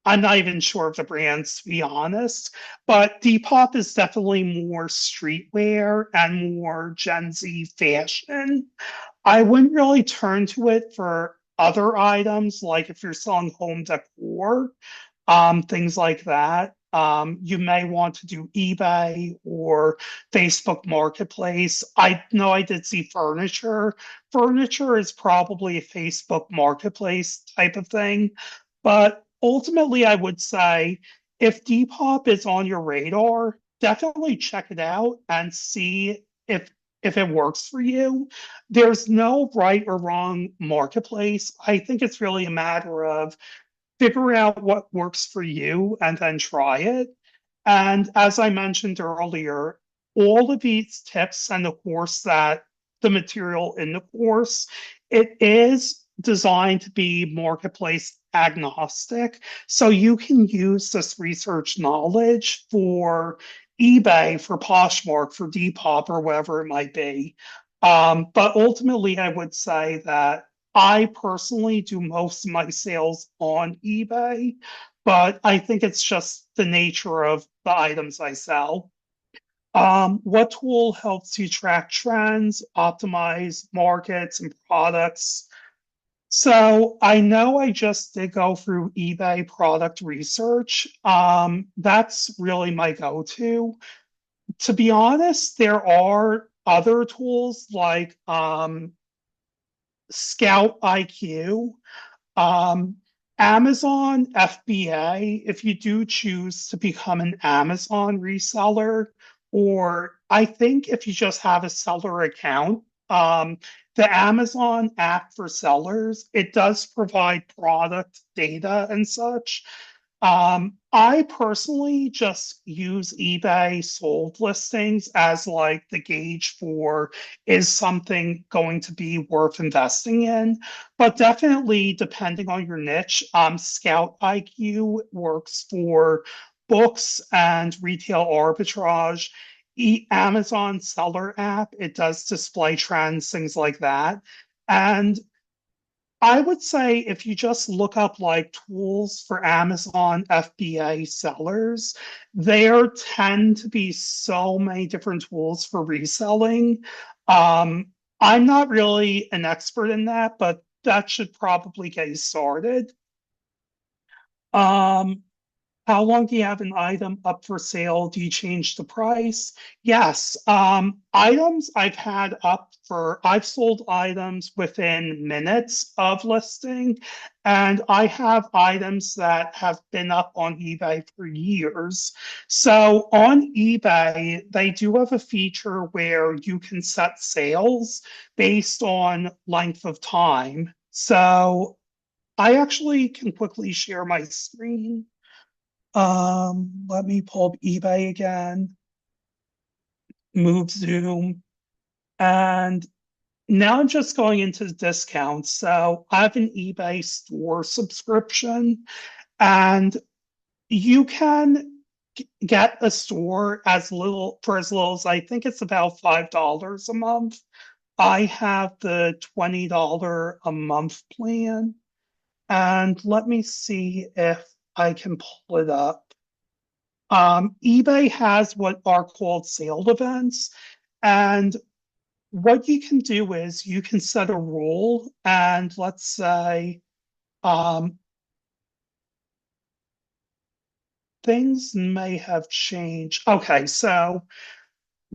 I'm not even sure of the brands to be honest, but Depop is definitely more streetwear and more Gen Z fashion. I wouldn't really turn to it for other items, like if you're selling home decor, things like that. You may want to do eBay or Facebook Marketplace. I know I did see furniture. Furniture is probably a Facebook Marketplace type of thing. But ultimately, I would say if Depop is on your radar, definitely check it out and see if it works for you. There's no right or wrong marketplace. I think it's really a matter of figure out what works for you and then try it. And as I mentioned earlier, all of these tips and the course that the material in the course, it is designed to be marketplace agnostic. So you can use this research knowledge for eBay, for Poshmark, for Depop, or whatever it might be. But ultimately, I would say that I personally do most of my sales on eBay, but I think it's just the nature of the items I sell. What tool helps you track trends, optimize markets and products? So I know I just did go through eBay product research. That's really my go-to. To be honest, there are other tools like Scout IQ. Um, Amazon FBA, if you do choose to become an Amazon reseller, or I think if you just have a seller account, the Amazon app for sellers, it does provide product data and such. I personally just use eBay sold listings as like the gauge for is something going to be worth investing in. But definitely, depending on your niche, Scout IQ works for books and retail arbitrage. Amazon Seller app, it does display trends, things like that. And I would say if you just look up like tools for Amazon FBA sellers, there tend to be so many different tools for reselling. Um, I'm not really an expert in that, but that should probably get you started. Um, how long do you have an item up for sale? Do you change the price? Yes. Items I've had up for, I've sold items within minutes of listing, and I have items that have been up on eBay for years. So on eBay, they do have a feature where you can set sales based on length of time. So I actually can quickly share my screen. Let me pull up eBay again, move Zoom, and now I'm just going into the discounts. So I have an eBay store subscription, and you can get a store as little for as little as I think it's about $5 a month. I have the $20 a month plan, and let me see if I can pull it up. eBay has what are called sale events. And what you can do is you can set a rule, and let's say um, things may have changed. Okay, so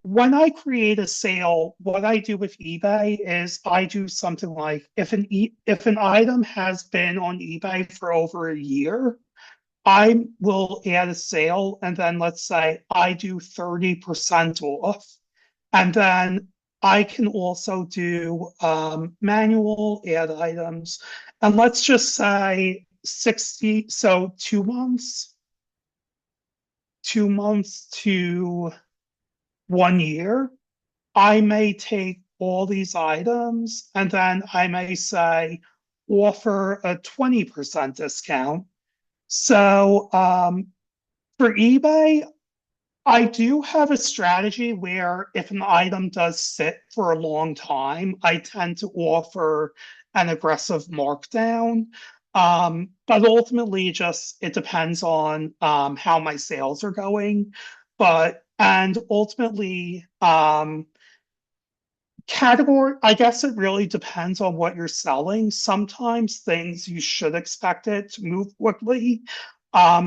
when I create a sale, what I do with eBay is I do something like if an item has been on eBay for over a year, I will add a sale, and then let's say I do 30% off. And then I can also do manual add items. And let's just say 60, so 2 months, 2 months to 1 year. I may take all these items and then I may say offer a 20% discount. So for eBay, I do have a strategy where if an item does sit for a long time, I tend to offer an aggressive markdown. But ultimately, just it depends on how my sales are going. But and ultimately, Category, I guess it really depends on what you're selling. Sometimes things you should expect it to move quickly.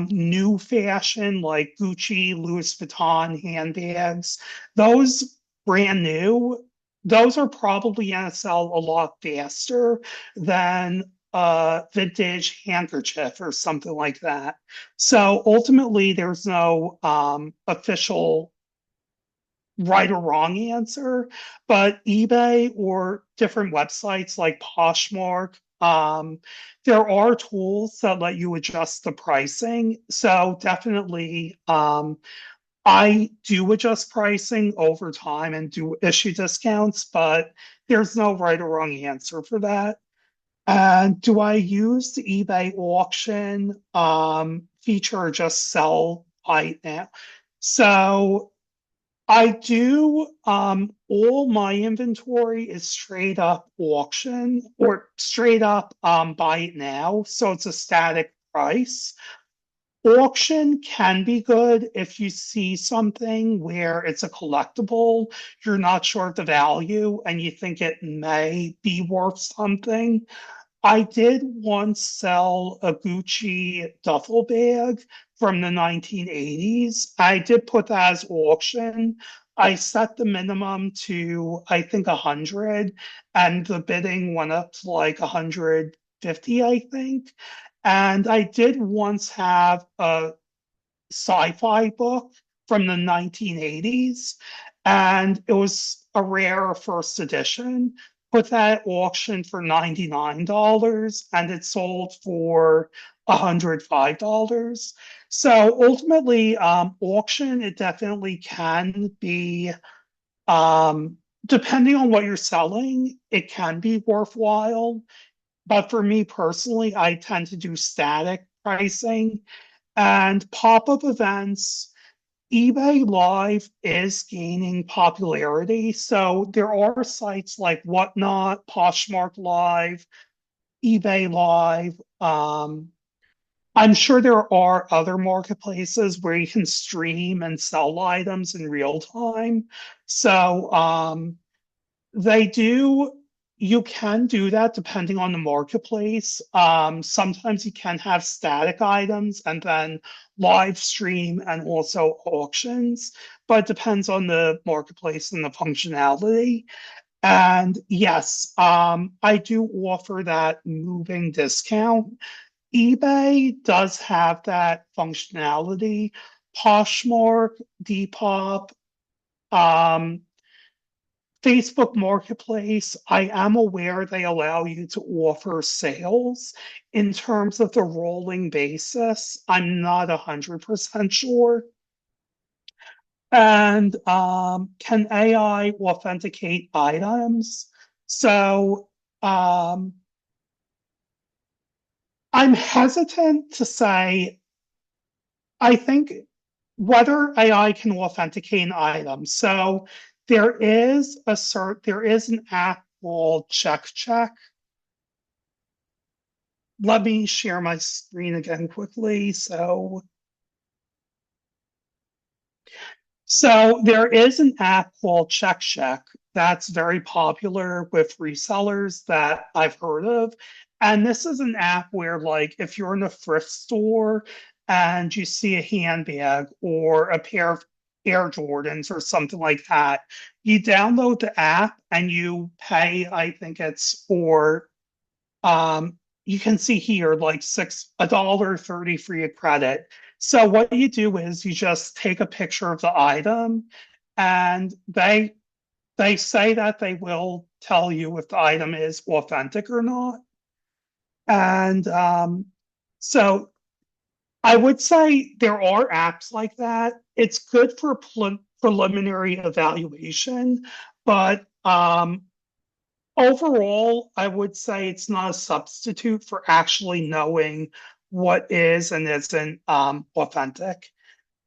New fashion like Gucci, Louis Vuitton handbags, those brand new, those are probably going to sell a lot faster than a vintage handkerchief or something like that. So ultimately, there's no official right or wrong answer, but eBay or different websites like Poshmark, there are tools that let you adjust the pricing. So definitely, I do adjust pricing over time and do issue discounts, but there's no right or wrong answer for that. And do I use the eBay auction feature or just sell right now? So I do. All my inventory is straight up auction or straight up buy it now. So it's a static price. Auction can be good if you see something where it's a collectible, you're not sure of the value, and you think it may be worth something. I did once sell a Gucci duffel bag from the 1980s. I did put that as auction. I set the minimum to, I think, 100, and the bidding went up to like 150, I think. And I did once have a sci-fi book from the 1980s, and it was a rare first edition. Put that at auction for $99, and it sold for $105. So ultimately, auction, it definitely can be, um, depending on what you're selling, it can be worthwhile. But for me personally, I tend to do static pricing and pop-up events. eBay Live is gaining popularity. So there are sites like Whatnot, Poshmark Live, eBay Live. I'm sure there are other marketplaces where you can stream and sell items in real time. So they do, you can do that depending on the marketplace. Sometimes you can have static items and then live stream and also auctions, but it depends on the marketplace and the functionality. And yes, I do offer that moving discount. eBay does have that functionality. Poshmark, Depop, um, Facebook Marketplace, I am aware they allow you to offer sales in terms of the rolling basis. I'm not 100% sure. And can AI authenticate items? So um, I'm hesitant to say, I think whether AI can authenticate an item. So there is an app called Check. Let me share my screen again quickly. So there is an app called Check that's very popular with resellers that I've heard of. And this is an app where, like, if you're in a thrift store and you see a handbag or a pair of Air Jordans or something like that, you download the app and you pay, I think it's for you can see here like $1.30 free credit. So what you do is you just take a picture of the item and they say that they will tell you if the item is authentic or not. And so I would say there are apps like that. It's good for preliminary evaluation, but overall, I would say it's not a substitute for actually knowing what is and isn't authentic.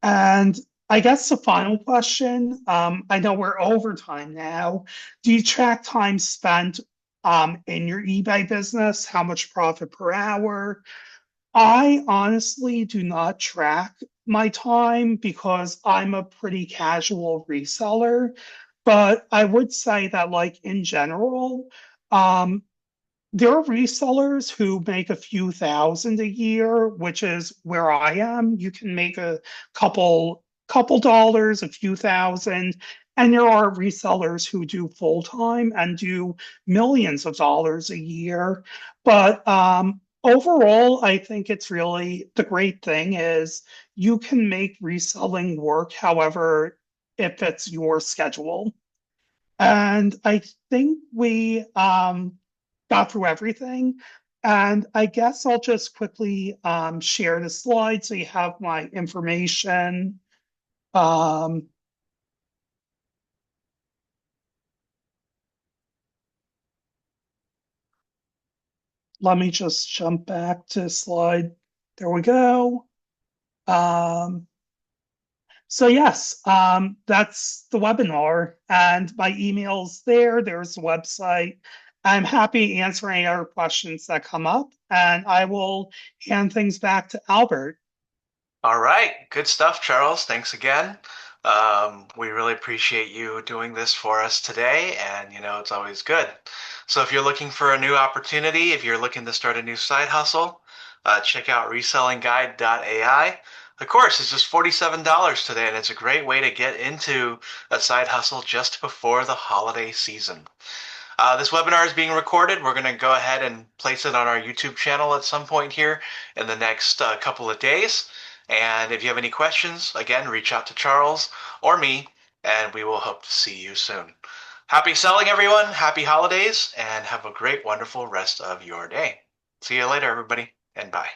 And I guess the final question, I know we're over time now. Do you track time spent in your eBay business? How much profit per hour? I honestly do not track my time because I'm a pretty casual reseller. But I would say that, like, in general, um, there are resellers who make a few thousand a year, which is where I am. You can make a couple dollars, a few thousand, and there are resellers who do full time and do millions of dollars a year. But overall, I think it's really the great thing is you can make reselling work however it fits your schedule. And I think we got through everything. And I guess I'll just quickly share the slide so you have my information. Um, Let me just jump back to slide. There we go. Um, so yes, that's the webinar and my email's there. There's the website. I'm happy answering any other questions that come up, and I will hand things back to Albert. All right, good stuff, Charles. Thanks again. We really appreciate you doing this for us today, and it's always good. So if you're looking for a new opportunity, if you're looking to start a new side hustle, check out resellingguide.ai. The course is just $47 today, and it's a great way to get into a side hustle just before the holiday season. This webinar is being recorded. We're going to go ahead and place it on our YouTube channel at some point here in the next couple of days. And if you have any questions, again, reach out to Charles or me, and we will hope to see you soon. Happy selling, everyone. Happy holidays, and have a great, wonderful rest of your day. See you later, everybody, and bye.